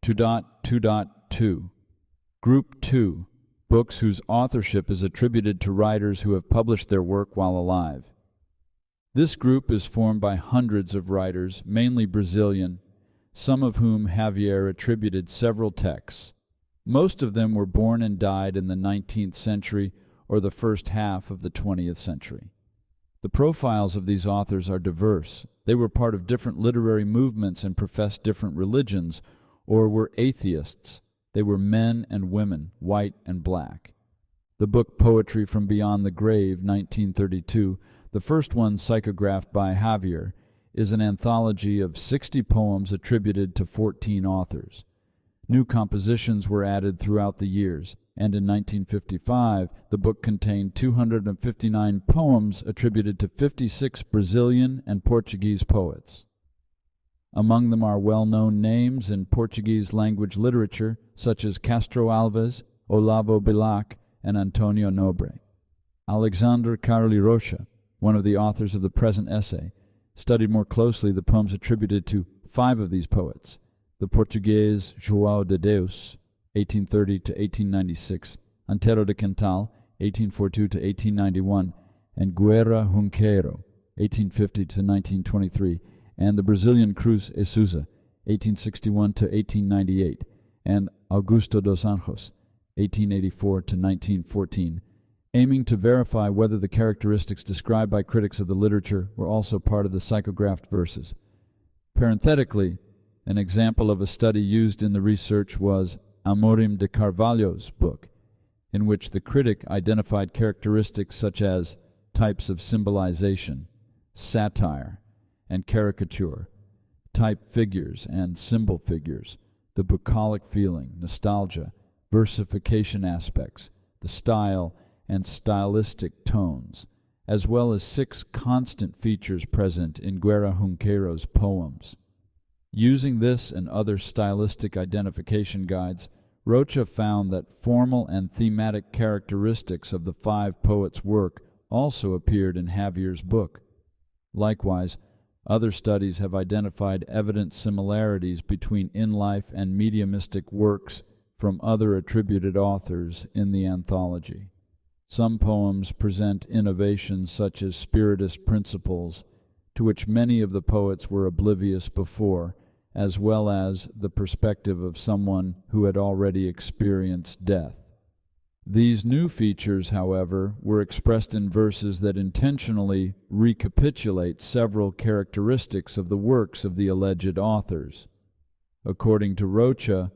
2.2.2 Group 2 Books whose authorship is attributed to writers who have published their work while alive. This group is formed by hundreds of writers, mainly Brazilian, some of whom Javier attributed several texts. Most of them were born and died in the 19th century or the first half of the 20th century. The profiles of these authors are diverse. They were part of different literary movements and professed different religions, or were atheists. They were men and women, white and black. The book Poetry from Beyond the Grave, 1932, the first one psychographed by Javier, is an anthology of 60 poems attributed to 14 authors. New compositions were added throughout the years, and in 1955 the book contained 259 poems attributed to 56 Brazilian and Portuguese poets. Among them are well-known names in Portuguese language literature such as Castro Alves, Olavo Bilac, and Antonio Nobre. Alexandre Carli Rocha, one of the authors of the present essay, studied more closely the poems attributed to 5 of these poets: the Portuguese João de Deus, 1830 to 1896, Antero de Quintal, 1842 to 1891, and Guerra Junqueiro, 1850 to 1923, and the Brazilian Cruz e Souza, 1861 to 1898, and Augusto dos Anjos, 1884 to 1914, aiming to verify whether the characteristics described by critics of the literature were also part of the psychographed verses. Parenthetically, an example of a study used in the research was Amorim de Carvalho's book, in which the critic identified characteristics such as types of symbolization, satire, and caricature, type figures and symbol figures, the bucolic feeling, nostalgia, versification aspects, the style, and stylistic tones, as well as 6 constant features present in Guerra Junqueiro's poems. Using this and other stylistic identification guides, Rocha found that formal and thematic characteristics of the 5 poets' work also appeared in Javier's book. Likewise, other studies have identified evident similarities between in-life and mediumistic works from other attributed authors in the anthology. Some poems present innovations such as spiritist principles, to which many of the poets were oblivious before, as well as the perspective of someone who had already experienced death. These new features, however, were expressed in verses that intentionally recapitulate several characteristics of the works of the alleged authors. According to Rocha,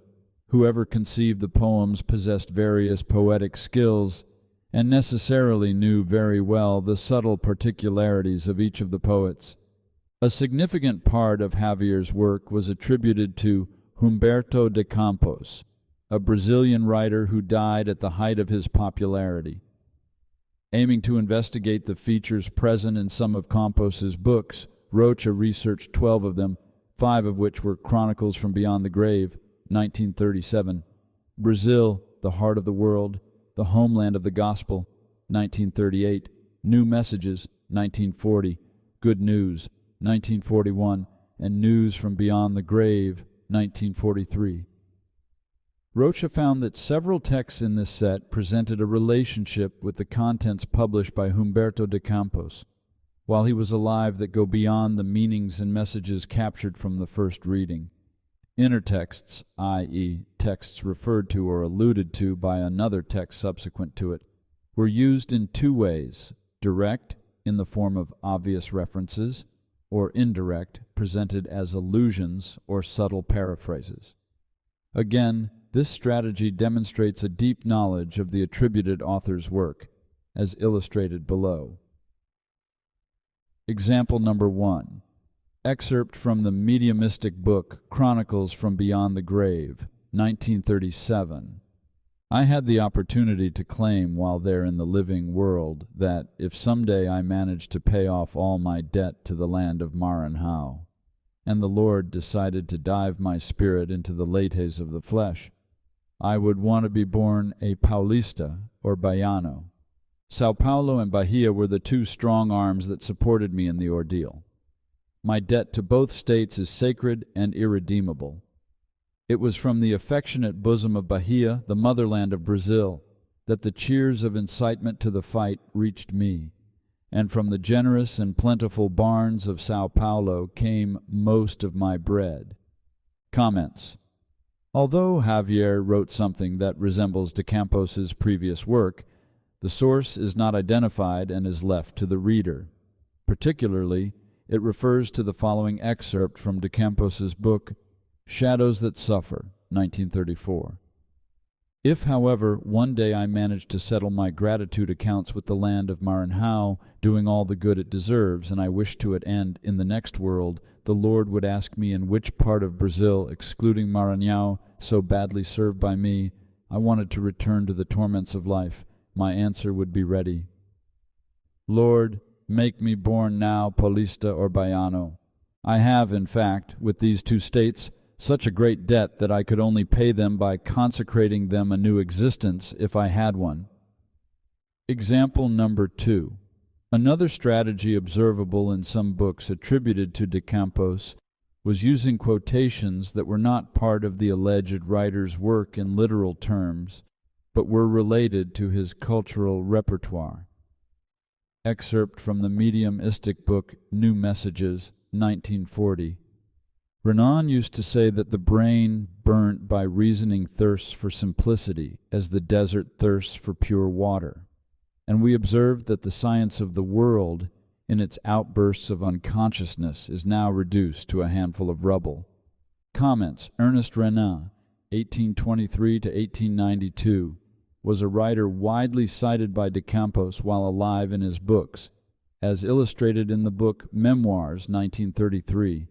whoever conceived the poems possessed various poetic skills and necessarily knew very well the subtle particularities of each of the poets. A significant part of Javier's work was attributed to Humberto de Campos, a Brazilian writer who died at the height of his popularity. Aiming to investigate the features present in some of Campos's books, Rocha researched 12 of them, 5 of which were Chronicles from Beyond the Grave, 1937, Brazil, the Heart of the World, the Homeland of the Gospel, 1938, New Messages, 1940, Good News, 1941, and News from Beyond the Grave, 1943. Rocha found that several texts in this set presented a relationship with the contents published by Humberto de Campos while he was alive that go beyond the meanings and messages captured from the first reading. Intertexts, i.e., texts referred to or alluded to by another text subsequent to it, were used in 2 ways: direct, in the form of obvious references, or indirect, presented as allusions or subtle paraphrases. Again, this strategy demonstrates a deep knowledge of the attributed author's work, as illustrated below. Example number 1. Excerpt from the mediumistic book Chronicles from Beyond the Grave, 1937. I had the opportunity to claim while there in the living world that if someday I managed to pay off all my debt to the land of Maranhão, and the Lord decided to dive my spirit into the lattes of the flesh, I would want to be born a Paulista or Baiano. Sao Paulo and Bahia were the 2 strong arms that supported me in the ordeal. My debt to both states is sacred and irredeemable. It was from the affectionate bosom of Bahia, the motherland of Brazil, that the cheers of incitement to the fight reached me, and from the generous and plentiful barns of Sao Paulo came most of my bread. Comments. Although Javier wrote something that resembles de Campos's previous work, the source is not identified and is left to the reader. Particularly, it refers to the following excerpt from de Campos's book, Shadows That Suffer, 1934. If, however, one day I manage to settle my gratitude accounts with the land of Maranhão, doing all the good it deserves, and I wish to it end in the next world, the Lord would ask me in which part of Brazil, excluding Maranhão, so badly served by me, I wanted to return to the torments of life, my answer would be ready. Lord, make me born now Paulista or Baiano. I have, in fact, with these two states, such a great debt that I could only pay them by consecrating them a new existence if I had one. Example number 2. Another strategy observable in some books attributed to de Campos was using quotations that were not part of the alleged writer's work in literal terms, but were related to his cultural repertoire. Excerpt from the mediumistic book New Messages, 1940. Renan used to say that the brain burnt by reasoning thirsts for simplicity as the desert thirsts for pure water, and we observed that the science of the world, in its outbursts of unconsciousness, is now reduced to a handful of rubble. Comments. Ernest Renan, 1823 to 1892, was a writer widely cited by de Campos while alive in his books, as illustrated in the book Memoirs, 1933.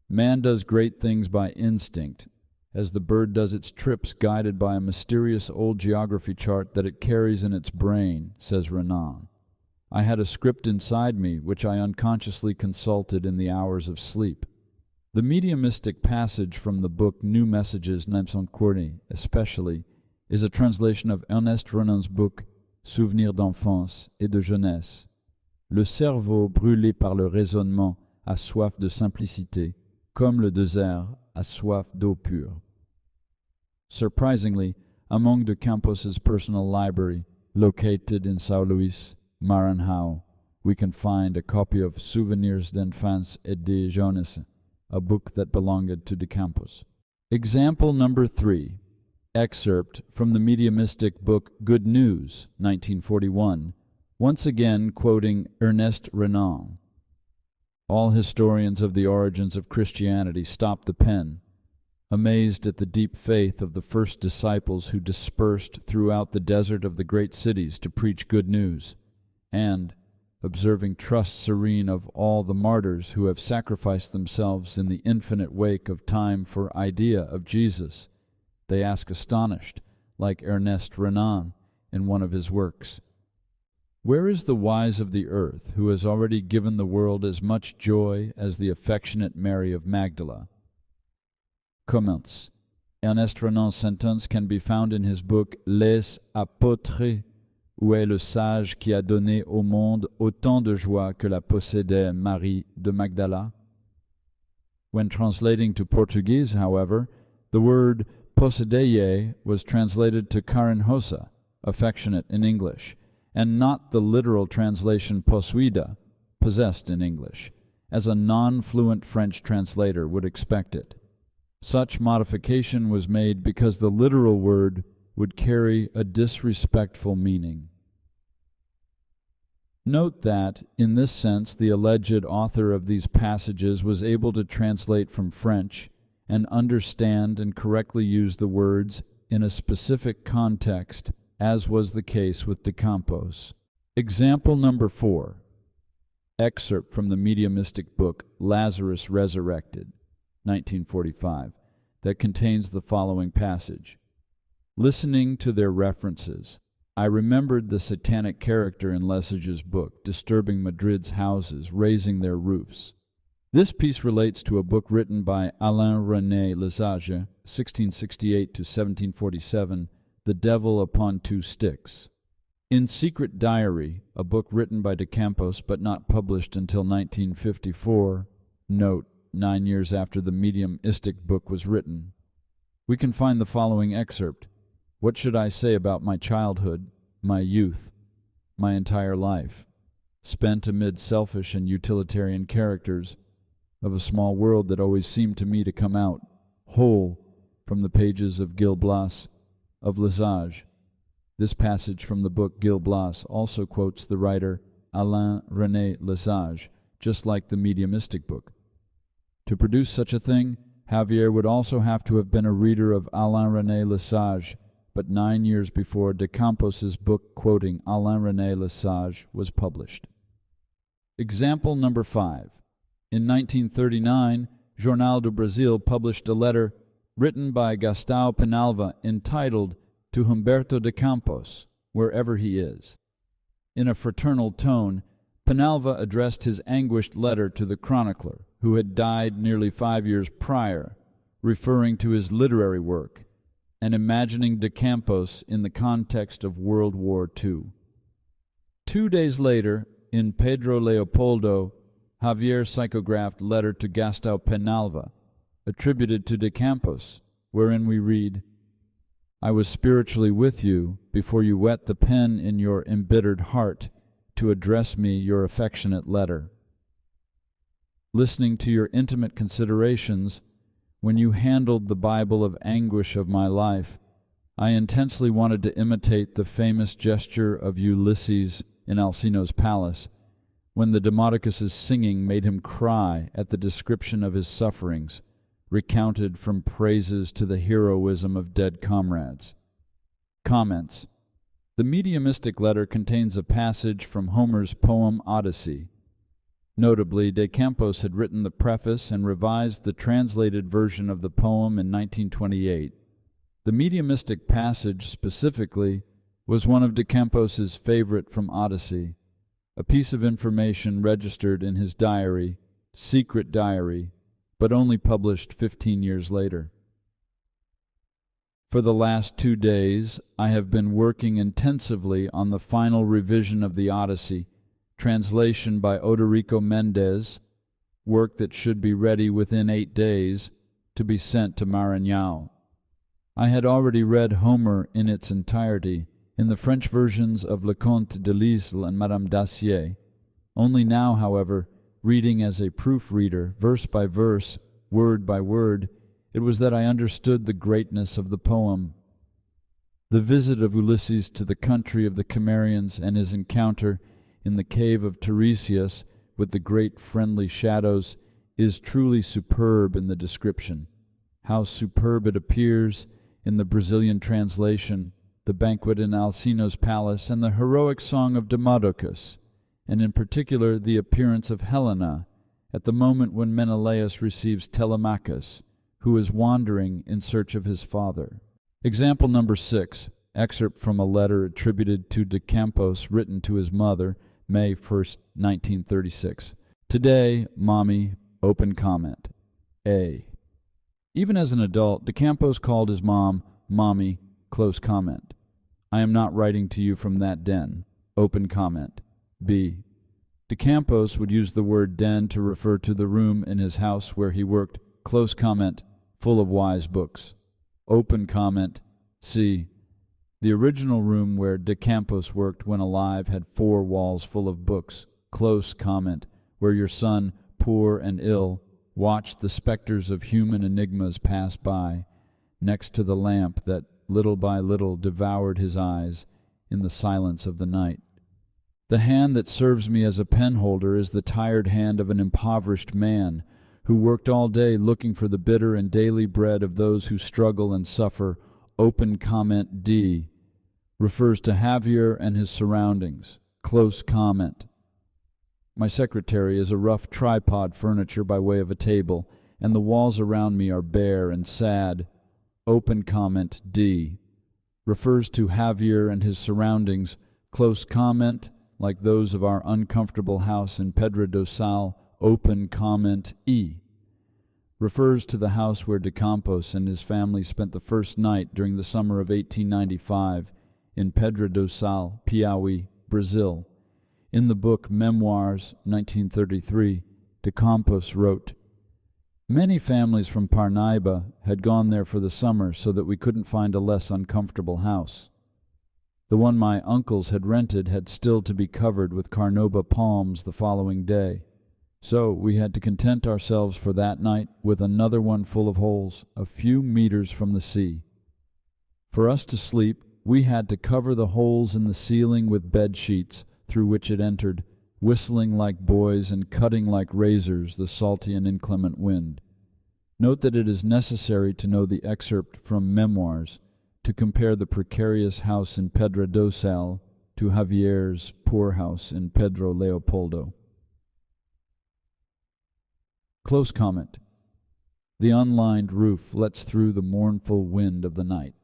Man does great things by instinct, as the bird does its trips guided by a mysterious old geography chart that it carries in its brain, says Renan. I had a script inside me which I unconsciously consulted in the hours of sleep. The mediumistic passage from the book New Messages, 1940, especially, is a translation of Ernest Renan's book Souvenirs d'enfance et de jeunesse. Le cerveau brûlé par le raisonnement a soif de simplicité, comme le désert a soif d'eau pure. Surprisingly, among de Campos's personal library, located in São Luís, Maranhão, we can find a copy of Souvenirs d'enfance et de jeunesse, a book that belonged to de Campos. Example number 3. Excerpt from the mediumistic book Good News, 1941, once again quoting Ernest Renan. All historians of the origins of Christianity stop the pen, amazed at the deep faith of the first disciples who dispersed throughout the desert of the great cities to preach good news, and, observing trust serene of all the martyrs who have sacrificed themselves in the infinite wake of time for idea of Jesus, they ask astonished, like Ernest Renan in one of his works, where is the wise of the earth who has already given the world as much joy as the affectionate Mary of Magdala? Comments. Ernest Renan's sentence can be found in his book Les Apôtres, où est le sage qui a donné au monde autant de joie que la possédait Marie de Magdala. When translating to Portuguese, however, the word possedeie was translated to carinhosa, affectionate in English, and not the literal translation possuida, possessed in English, as a non-fluent French translator would expect it. Such modification was made because the literal word would carry a disrespectful meaning. Note that, in this sense, the alleged author of these passages was able to translate from French and understand and correctly use the words in a specific context, as was the case with de Campos. Example number 4. Excerpt from the mediumistic book Lazarus Resurrected, 1945, that contains the following passage. Listening to their references, I remembered the satanic character in Lesage's book, disturbing Madrid's houses, raising their roofs. This piece relates to a book written by Alain René Lesage, 1668 to 1747, The Devil Upon Two Sticks. In Secret Diary, a book written by de Campos but not published until 1954, note, 9 years after the mediumistic book was written, we can find the following excerpt. What should I say about my childhood, my youth, my entire life, spent amid selfish and utilitarian characters of a small world that always seemed to me to come out whole from the pages of Gil Blas, of Lesage. This passage from the book Gil Blas also quotes the writer Alain-René Lesage, just like the mediumistic book. To produce such a thing, Javier would also have to have been a reader of Alain-René Lesage, but 9 years before de Campos's book quoting Alain-René Lesage was published. Example number 5. In 1939, Jornal do Brasil published a letter written by Gastão Penalva entitled To Humberto de Campos, Wherever He Is. In a fraternal tone, Penalva addressed his anguished letter to the chronicler, who had died nearly 5 years prior, referring to his literary work and imagining de Campos in the context of World War II. 2 days later, in Pedro Leopoldo, Javier psychographed letter to Gastão Penalva, attributed to de Campos, wherein we read, I was spiritually with you before you wet the pen in your embittered heart to address me your affectionate letter. Listening to your intimate considerations, when you handled the Bible of anguish of my life, I intensely wanted to imitate the famous gesture of Ulysses in Alcino's palace, when the Demodocus's singing made him cry at the description of his sufferings, recounted from praises to the heroism of dead comrades. Comments. The mediumistic letter contains a passage from Homer's poem Odyssey. Notably, de Campos had written the preface and revised the translated version of the poem in 1928. The mediumistic passage, specifically, was one of de Campos's favorite from Odyssey, a piece of information registered in his diary, secret diary, but only published 15 years later. For the last 2 days, I have been working intensively on the final revision of the Odyssey, translation by Odorico Mendez, work that should be ready within 8 days, to be sent to Maranhão. I had already read Homer in its entirety, in the French versions of Le Comte de Lisle and Madame Dacier. Only now, however, reading as a proofreader, verse by verse, word by word, it was that I understood the greatness of the poem. The visit of Ulysses to the country of the Cimmerians and his encounter in the cave of Tiresias with the great friendly shadows is truly superb in the description. How superb it appears in the Brazilian translation, the banquet in Alcino's palace, and the heroic song of Demodocus, and in particular the appearance of Helena at the moment when Menelaus receives Telemachus, who is wandering in search of his father. Example number 6, excerpt from a letter attributed to de Campos written to his mother, May 1st, 1936. Today, Mommy, open comment. A. Even as an adult, de Campos called his mom, Mommy, close comment. I am not writing to you from that den. Open comment. B. De Campos would use the word den to refer to the room in his house where he worked, close comment, full of wise books. Open comment. C. The original room where de Campos worked when alive had 4 walls full of books. Close comment, where your son, poor and ill, watched the specters of human enigmas pass by, next to the lamp that little by little devoured his eyes in the silence of the night. The hand that serves me as a penholder is the tired hand of an impoverished man who worked all day looking for the bitter and daily bread of those who struggle and suffer. Open comment D. Refers to Javier and his surroundings. Close comment. My secretary is a rough tripod furniture by way of a table, and the walls around me are bare and sad. Open comment D. Refers to Javier and his surroundings. Close comment, like those of our uncomfortable house in Pedra do Sal. Open comment E. Refers to the house where de Campos and his family spent the first night during the summer of 1895 in Pedra do Sal, Piauí, Brazil. In the book Memoirs, 1933, de Campos wrote, Many families from Parnaíba had gone there for the summer so that we couldn't find a less uncomfortable house. The one my uncles had rented had still to be covered with carnauba palms the following day, so we had to content ourselves for that night with another one full of holes, a few meters from the sea. For us to sleep, we had to cover the holes in the ceiling with bed sheets through which it entered, whistling like boys and cutting like razors the salty and inclement wind. Note that it is necessary to know the excerpt from Memoirs to compare the precarious house in Pedra do Sal to Javier's poor house in Pedro Leopoldo. Close comment. The unlined roof lets through the mournful wind of the night,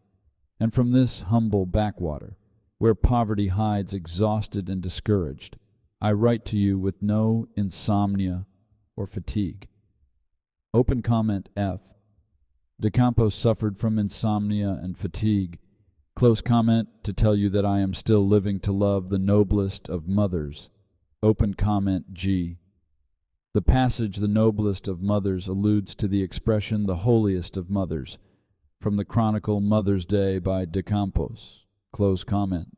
and from this humble backwater, where poverty hides exhausted and discouraged, I write to you with no insomnia or fatigue. Open comment F. De Campos suffered from insomnia and fatigue. Close comment to tell you that I am still living to love the noblest of mothers. Open comment G. The passage "the noblest of mothers" alludes to the expression "the holiest of mothers," from the chronicle Mother's Day by De Campos. Close comment.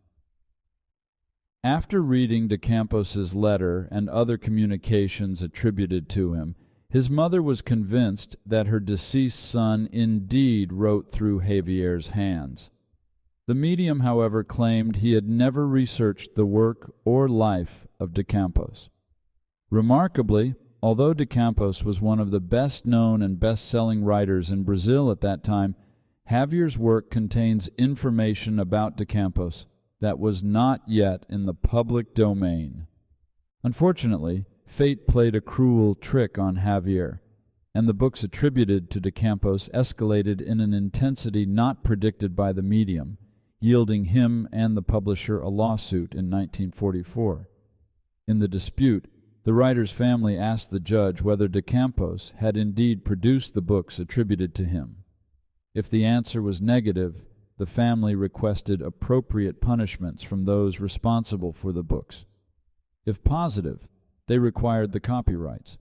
After reading De Campos's letter and other communications attributed to him, his mother was convinced that her deceased son indeed wrote through Javier's hands. The medium, however, claimed he had never researched the work or life of De Campos. Remarkably, although De Campos was one of the best-known and best-selling writers in Brazil at that time, Javier's work contains information about De Campos that was not yet in the public domain. Unfortunately, fate played a cruel trick on Javier, and the books attributed to De Campos escalated in an intensity not predicted by the medium, yielding him and the publisher a lawsuit in 1944. In the dispute, the writer's family asked the judge whether De Campos had indeed produced the books attributed to him. If the answer was negative, the family requested appropriate punishments from those responsible for the books. If positive, they required the copyrights.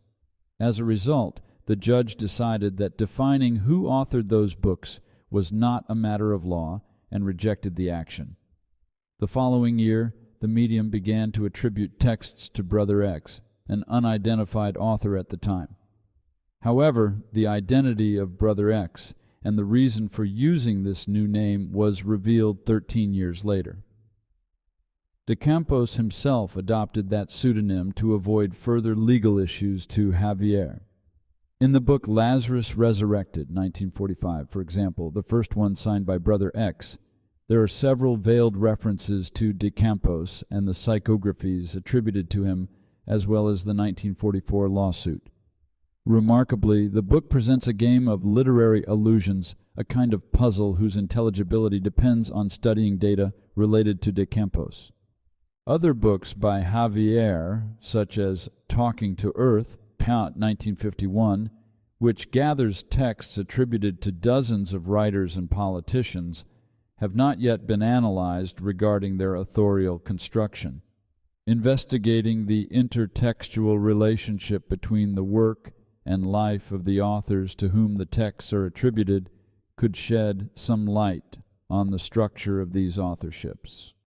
As a result, the judge decided that defining who authored those books was not a matter of law and rejected the action. The following year, the medium began to attribute texts to Brother X, an unidentified author at the time. However, the identity of Brother X and the reason for using this new name was revealed 13 years later. De Campos himself adopted that pseudonym to avoid further legal issues to Javier. In the book Lazarus Resurrected, 1945, for example, the first one signed by Brother X, there are several veiled references to De Campos and the psychographies attributed to him, as well as the 1944 lawsuit. Remarkably, the book presents a game of literary allusions, a kind of puzzle whose intelligibility depends on studying data related to De Campos. Other books by Javier, such as Talking to Earth, 1951, which gathers texts attributed to dozens of writers and politicians, have not yet been analyzed regarding their authorial construction. Investigating the intertextual relationship between the work and life of the authors to whom the texts are attributed could shed some light on the structure of these authorships.